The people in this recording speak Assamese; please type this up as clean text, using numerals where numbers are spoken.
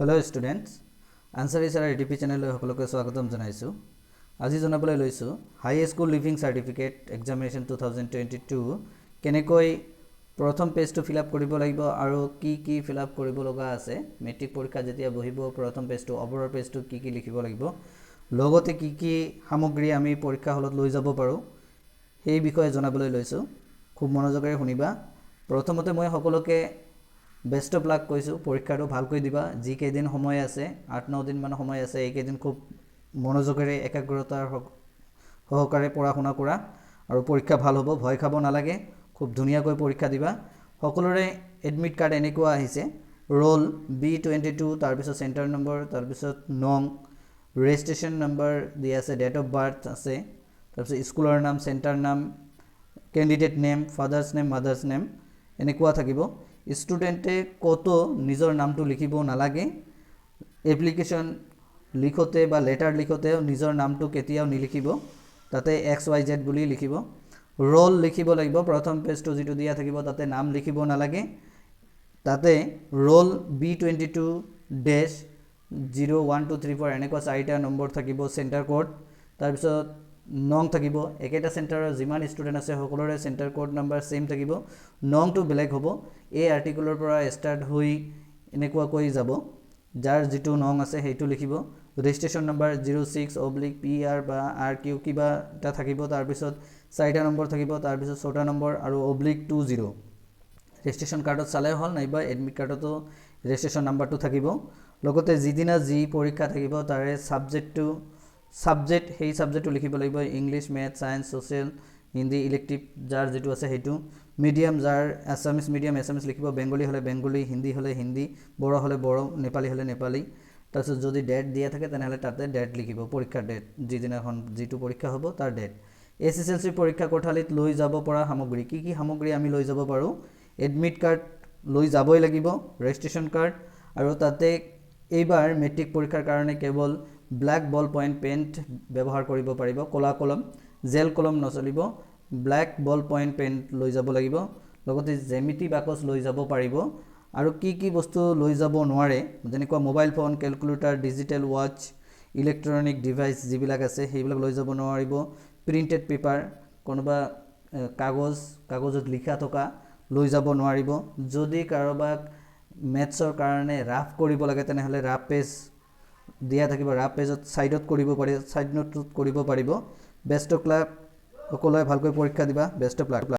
हेलो स्टूडेंट्स आंसर इशारा एटीपी चैनल সকলকে স্বাগতম জানাইছো আজি জনাবলৈ লৈছো হাই স্কুল লিভিং সার্টিফিকেট এক্সামিনেশন 2022 কেনেকৈ প্ৰথম পেজটো ফিল আপ কৰিব লাগিব আৰু কি ফিল আপ কৰিব লগা আছে মেট্ৰিক পৰীক্ষা যেতিয়া বহিব প্ৰথম পেজটো অবৰৰ পেজটো কি লিখিব লাগিব লগতে কি সামগ্ৰী আমি পৰীক্ষা হলত লৈ যাব পাৰো সেই বিষয়ে জনাবলৈ লৈছো খুব মনোযোগেৰে শুনিবা প্ৰথমতে মই সকলকে বেষ্ট অফ লাক কৈছো পৰীক্ষাটো ভালকৈ দিবা যি কেইদিন সময় আছে 8-9 দিন মান সময় আছে এই কেইদিন খুব মনোযোগেৰে একাগ্ৰতাৰ সহকাৰে পঢ়া শুনা কৰা আৰু পৰীক্ষা ভাল হ'ব ভয় খাব নালাগে খুব ধুনিয়াকৈ পৰীক্ষা দিবা সকলোৰে এডমিট কাৰ্ড এনেকুৱা আহিছে ৰোল B22 তাৰ পিছত সেন্টাৰ নম্বৰ তাৰ পিছত নং ৰেজিষ্ট্ৰেচন নম্বৰ দিয়া আছে ডেট অফ বাৰ্থ আছে তাৰ পিছত স্কুলৰ নাম সেন্টাৰ নাম candidate name ফাদাৰ্স name mothers name এনেকুৱা থাকিব স্টুডেন্টে কত নিজৰ নামটো লিখিব নালাগে এপ্লিকেশন লিখোতে বা লেটাৰ লিখোতে নিজৰ নামটো কেতিয়াও নিলিখিব তাতে XYZ বুলি লিখিব ৰোল লিখিব লাগিব প্ৰথম পেজটো যেটো দিয়া থাকিব তাতে নাম লিখিব নালাগে তাতে ৰোল B22-01234 এনেকুৱা চাৰিটা নম্বৰ থাকিব সেন্টাৰ কোড তাৰ পিছত নং থাকিব একেটা সেন্টাৰৰ যিমান ষ্টুডেন্ট আছে সকলোৰে সেন্টাৰ কোড নাম্বাৰ সেম থাকিব নংটো বেলেগ হ'ব এই আৰ্টিকলৰ পৰা স্টাৰ্ট হৈ এনেকুৱা কৈ যাব যাৰ যেটো নং আছে হেইটো লিখিব ৰেজিষ্ট্ৰেচন নম্বৰ 06/PR বা RQ কিবা টা থাকিব তাৰ পিছত চাৰিটা নম্বৰ থাকিব তাৰ পিছত ছটা নম্বৰ আৰু /20 ৰেজিষ্ট্ৰেচন কাৰ্ডত চালে হল নাইবা এডমিট কাৰ্ডতো ৰেজিষ্ট্ৰেচন নাম্বাৰটো থাকিব লগতে যিদিনা যি পৰীক্ষা থাকিব তাৰে সাবজেক্ট হেই সাবজেক্টটো লিখিব লাগিব English math science social Hindi elective যাৰ যেটো আছে হেইটো মিডিয়াম যাৰ আসামিজ মিডিয়াম আসামিজ লিখিব বেঙ্গলি হলে বেঙ্গলি হিন্দি হলে হিন্দি বড়ো হলে বড়ো নেপালী হলে নেপালী তাৰপিছত যদি ডেট দিয়া থাকে তেনেহলে তাতে ডেট লিখিব পৰীক্ষাৰ ডেট যিদিনাখন যেটো পৰীক্ষা হ'ব তাৰ ডেট SSLC পৰীক্ষা কোঠালিত লৈ যাব পৰা সামগ্ৰী কি সামগ্ৰী আমি লৈ যাব পাৰো এডমিট কাৰ্ড লৈ যাবই লাগিব ৰেজিষ্ট্ৰেচন কাৰ্ড আৰু তাতে এইবাৰ মেট্ৰিক পৰীক্ষাৰ কাৰণে কেৱল ব্ল্যাক বল পয়েন্ট পেন ব্যৱহাৰ কৰিব পাৰিব কলা কলম জেল কলম নচলিব ব্ল্যাক বল পয়েন্ট পেন লৈ যাব লাগিব লগতে জ্যামিতি বাকচ লৈ যাব পাৰিব আৰু কি বস্তু লৈ যাব নোৱাৰে যেনেকুৱা mobile phone calculator digital watch electronic device যিবিলাক আছে সেইবিলাক লৈ যাব নোৱাৰিব প্ৰিন্টেড পেপাৰ কোনোবা কাগজত লিখা থকা লৈ যাব নোৱাৰিব যদি কাৰোবাক মেথছৰ কাৰণে ৰাফ কৰিব লাগে তেনেহলে ৰাফ পেজ দিয়া থাকিব ৰাফ পেজত সাইডত কৰিব পাৰি সাইড নোটত কৰিব পাৰিব বেষ্ট অফ লাক সকলোৱে ভালকৈ পৰীক্ষা দিবা বেষ্ট অফ লাক